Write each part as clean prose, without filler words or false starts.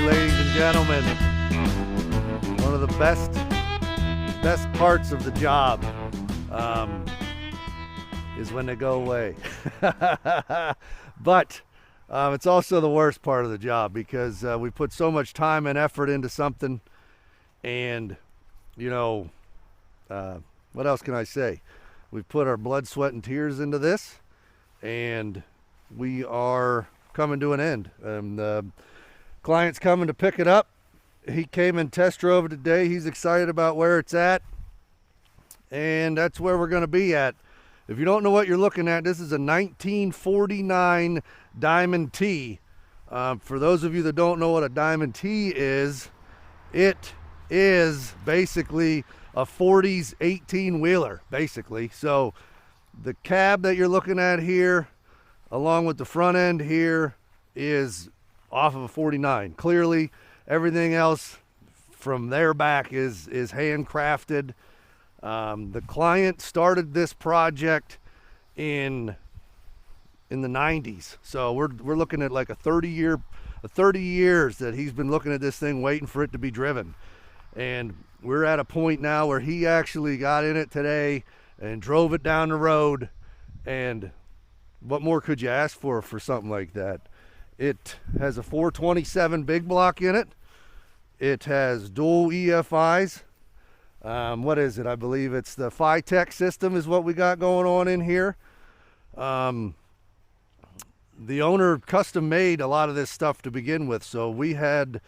ladies and gentlemen. One of the best parts of the job is when they go away. But it's also the worst part of the job because we put so much time and effort into something, and you know, what else can I say? We've put our blood, sweat, and tears into this, and we are coming to an end. The client's coming to pick it up. He came and test drove it today. He's excited about where it's at, and that's where we're going to be at. If you don't know what you're looking at, this is a 1949 Diamond T. For those of you that don't know what a Diamond T is, it is basically a 40s 18-wheeler, basically. So the cab that you're looking at here, along with the front end here, is off of a 49. Clearly, everything else from there back is handcrafted. The client started this project in the 90s, so we're looking at like a 30 years that he's been looking at this thing, waiting for it to be driven. And we're at a point now where he actually got in it today and drove it down the road. And what more could you ask for something like that? It has a 427 big block in it. It has dual EFIs. What is it? I believe it's the Phi-Tech system is what we got going on in here. The owner custom made a lot of this stuff to begin with, so we had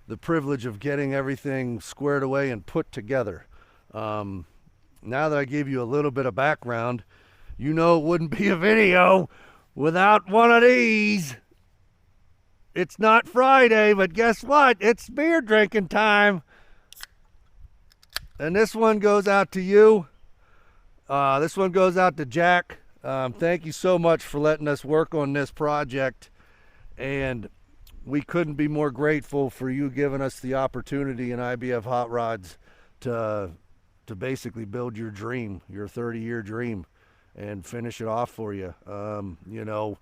the privilege of getting everything squared away and put together. Now that I gave you a little bit of background, you know it wouldn't be a video without one of these. It's not Friday, but guess what? It's beer drinking time. And this one goes out to you. This one goes out to Jack. Thank you so much for letting us work on this project. And we couldn't be more grateful for you giving us the opportunity in I.B.F.HotRods to basically build your dream, your 30-year dream, and finish it off for you. You know,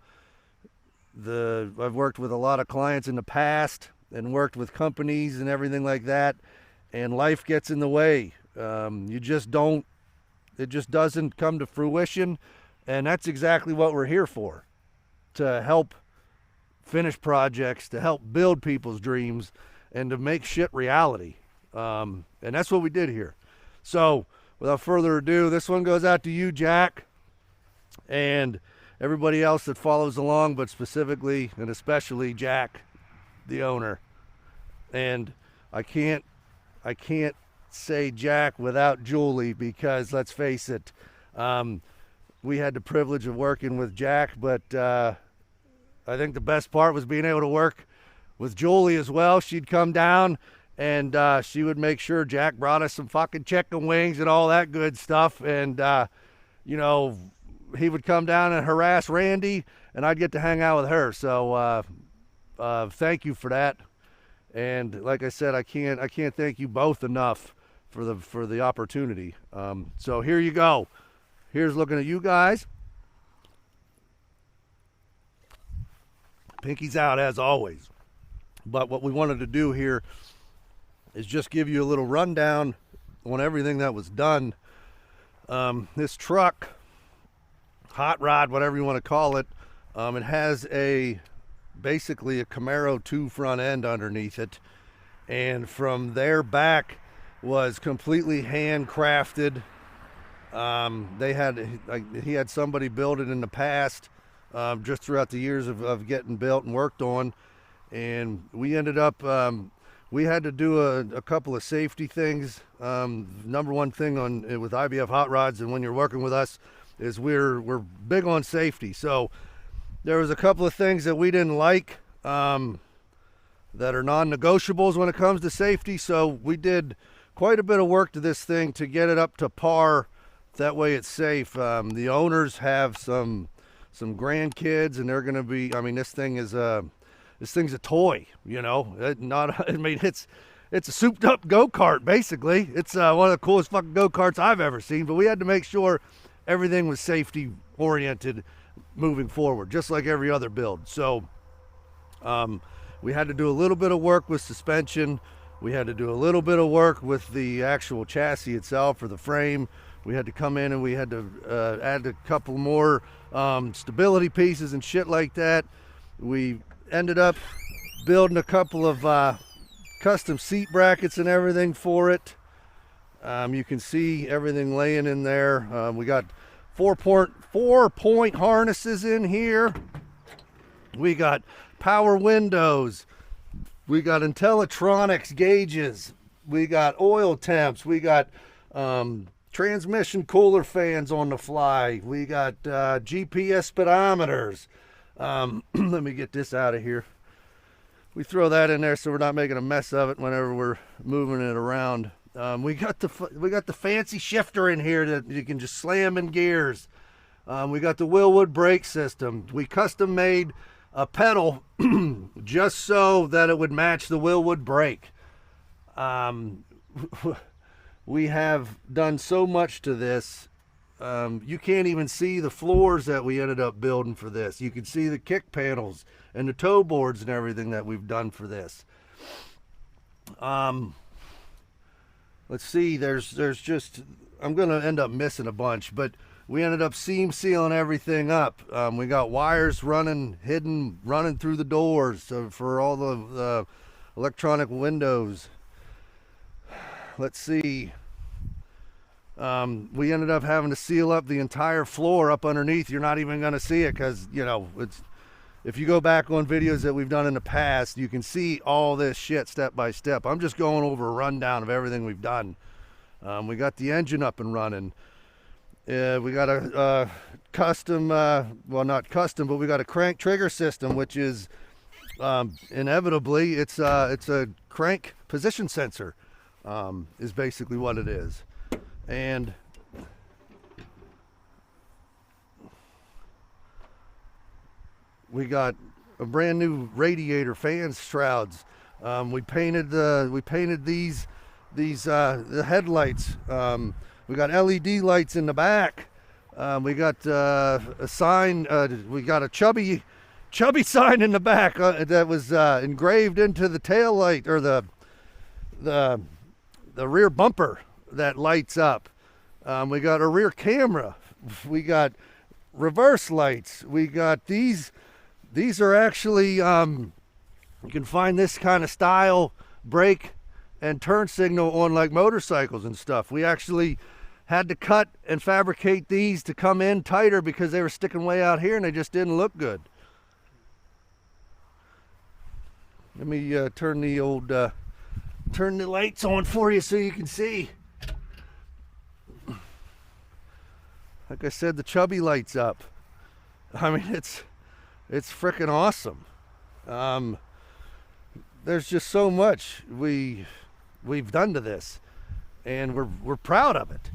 I've worked with a lot of clients in the past and worked with companies and everything like that, and life gets in the way. It just doesn't come to fruition, and that's exactly what we're here for, to help finish projects, to help build people's dreams, and to make shit reality. And that's what we did here. So without further ado, this one goes out to you, Jack, and everybody else that follows along, but specifically and especially Jack, the owner. And I can't say Jack without Julie, because let's face it, we had the privilege of working with Jack, but I think the best part was being able to work with Julie as well. She'd come down and she would make sure Jack brought us some fucking chicken wings and all that good stuff. And, you know, he would come down and harass Randy, and I'd get to hang out with her. So thank you for that. And like I said, I can't thank you both enough for the opportunity. So here you go. Here's looking at you guys. Pinky's out as always. But what we wanted to do here is just give you a little rundown on everything that was done. This truck, hot rod, whatever you want to call it, it has basically a Camaro 2 front end underneath it, and from there back was completely handcrafted. He had somebody build it in the past, just throughout the years of getting built and worked on, and we ended up we had to do a couple of safety things. Number one thing with I.B.F.HotRods, and when you're working with us, is we're big on safety. So there was a couple of things that we didn't like, that are non-negotiables when it comes to safety. So we did quite a bit of work to this thing to get it up to par. That way it's safe. The owners have some grandkids, and they're going to be, I mean, this thing's a toy, you know. It's a souped up go-kart, basically. It's one of the coolest fucking go-karts I've ever seen, but we had to make sure everything was safety oriented moving forward, just like every other build. So We had to do a little bit of work with suspension. We had to do a little bit of work with the actual chassis itself, or the frame. We had to come in and we had to add a couple more stability pieces and shit like that. We ended up building a couple of custom seat brackets and everything for it. You can see everything laying in there. We got 4-point harnesses in here. We got power windows. We got IntelliTronics gauges. We got oil temps. We got transmission cooler fans on the fly. We got GPS speedometers. Let me get this out of here. We throw that in there so we're not making a mess of it whenever we're moving it around. We got the fancy shifter in here that you can just slam in gears. We got the Willwood brake system. We custom made a pedal just so that it would match the Willwood brake. We have done so much to this. You can't even see the floors that we ended up building for this. You can see the kick panels and the toe boards and everything that we've done for this. Let's see, there's just, I'm gonna end up missing a bunch, but we ended up seam sealing everything up. We got wires running through the doors for all the electronic windows. Let's see. We ended up having to seal up the entire floor up underneath. You're not even gonna see it because, you know, if you go back on videos that we've done in the past, you can see all this shit step by step. I'm just going over a rundown of everything we've done. We got the engine up and running. We got a custom, well, not custom, but we got a crank trigger system, which is inevitably, it's a crank position sensor, is basically what it is. And we got a brand new radiator fan shrouds. We painted these the headlights. We got LED lights in the back. We got a sign. We got a chubby sign in the back that was engraved into the tail light, or the rear bumper that lights up. We got a rear camera. We got reverse lights. We got these. These are actually, you can find this kind of style brake and turn signal on like motorcycles and stuff. We actually had to cut and fabricate these to come in tighter because they were sticking way out here and they just didn't look good. Let me turn the lights on for you so you can see. Like I said, the chubby lights up. I mean, it's freaking awesome. There's just so much we've done to this, and we're proud of it.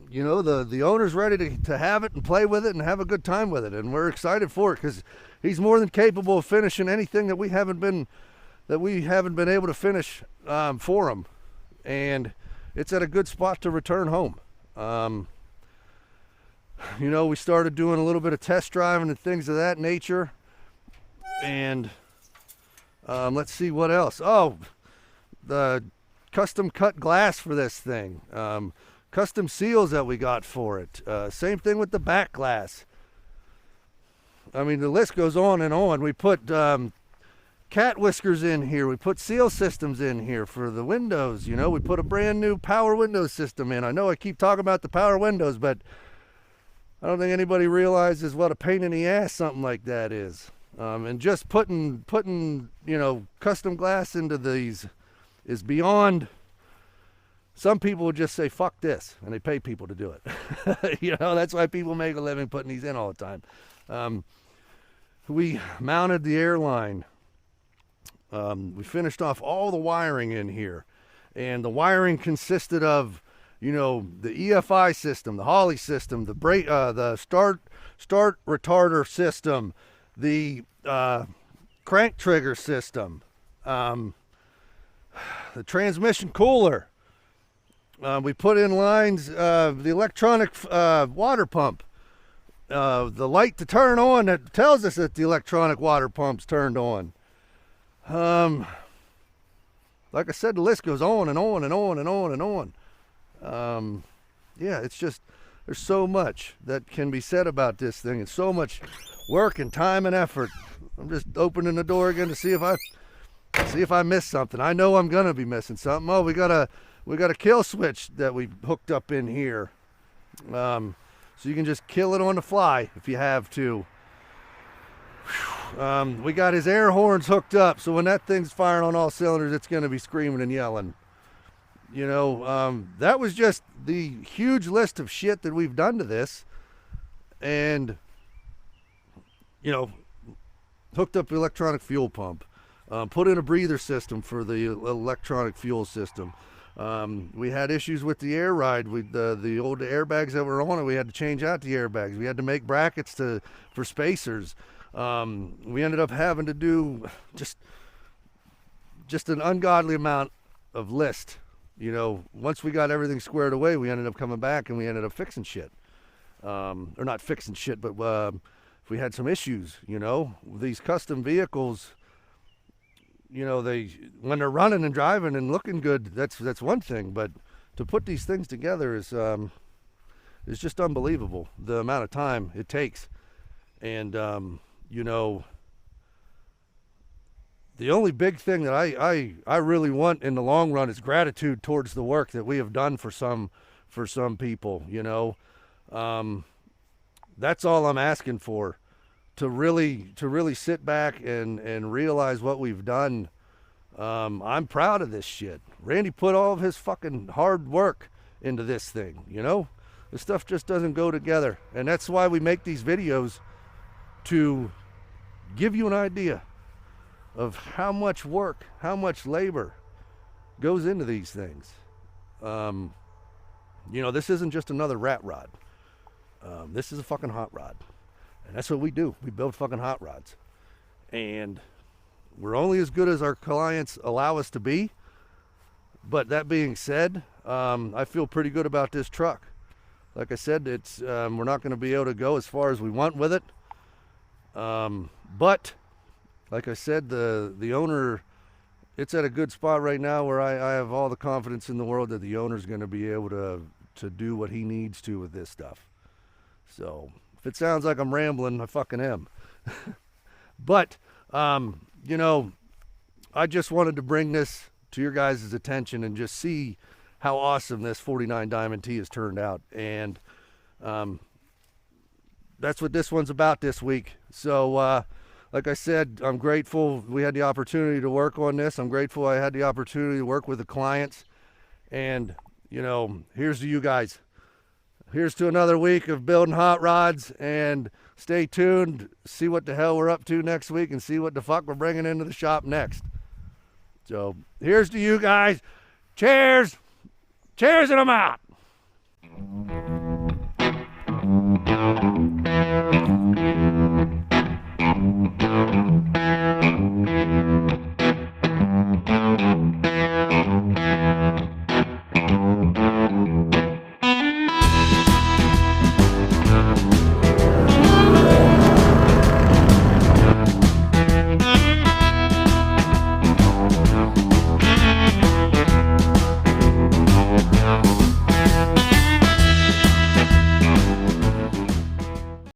You know, the owner's ready to have it and play with it and have a good time with it, and we're excited for it because he's more than capable of finishing anything that we haven't been able to finish for him, and it's at a good spot to return home. You know, we started doing a little bit of test driving and things of that nature. And let's see what else. Oh, the custom cut glass for this thing. Custom seals that we got for it. Same thing with the back glass. I mean, the list goes on and on. We put cat whiskers in here. We put seal systems in here for the windows. You know, we put a brand new power window system in. I know I keep talking about the power windows, but I don't think anybody realizes what a pain in the ass something like that is. And just putting you know, custom glass into these is beyond. Some people would just say fuck this, and they pay people to do it. You know, that's why people make a living putting these in all the time. We mounted the airline. We finished off all the wiring in here, and the wiring consisted of, you know, the EFI system, the Holley system, the brake, the start retarder system, the crank trigger system, the transmission cooler. We put in lines, the electronic water pump. the light to turn on that tells us that the electronic water pump's turned on. Like I said, the list goes on and on and on and on and on. Yeah, it's just, there's so much that can be said about this thing, and so much work and time and effort. I'm just opening the door again to see if I missed something. I know I'm gonna be missing something. Oh, we got a kill switch that we hooked up in here, so you can just kill it on the fly if you have to. We got his air horns hooked up, so when that thing's firing on all cylinders, it's gonna be screaming and yelling. You know, that was just the huge list of shit that we've done to this. And, you know, hooked up the electronic fuel pump, put in a breather system for the electronic fuel system. We had issues with the air ride. With the old airbags that were on it, we had to change out the airbags. We had to make brackets for spacers. We ended up having to do just an ungodly amount of list. You know, once we got everything squared away, we ended up coming back and we ended up fixing shit. Or not fixing shit, but if we had some issues, you know, these custom vehicles, you know, when they're running and driving and looking good, that's one thing. But to put these things together is just unbelievable, the amount of time it takes. And you know, the only big thing that I really want in the long run is gratitude towards the work that we have done for some people, you know. That's all I'm asking for, to really sit back and realize what we've done. I'm proud of this shit. Randy put all of his fucking hard work into this thing, you know. This stuff just doesn't go together, and that's why we make these videos, to give you an idea of how much work, how much labor goes into these things. You know, this isn't just another rat rod. This is a fucking hot rod. And that's what we do. We build fucking hot rods. And we're only as good as our clients allow us to be. But that being said, I feel pretty good about this truck. Like I said, it's we're not going to be able to go as far as we want with it. But like I said, the owner, it's at a good spot right now where I have all the confidence in the world that the owner's going to be able to do what he needs to with this stuff. So if it sounds like I'm rambling, I fucking am. But, you know, I just wanted to bring this to your guys' attention and just see how awesome this 49 Diamond T has turned out. And that's what this one's about this week. So, like I said, I'm grateful we had the opportunity to work on this. I'm grateful I had the opportunity to work with the clients. And, you know, here's to you guys. Here's to another week of building hot rods. And stay tuned. See what the hell we're up to next week and see what the fuck we're bringing into the shop next. So, here's to you guys. Cheers. Cheers, and I'm out.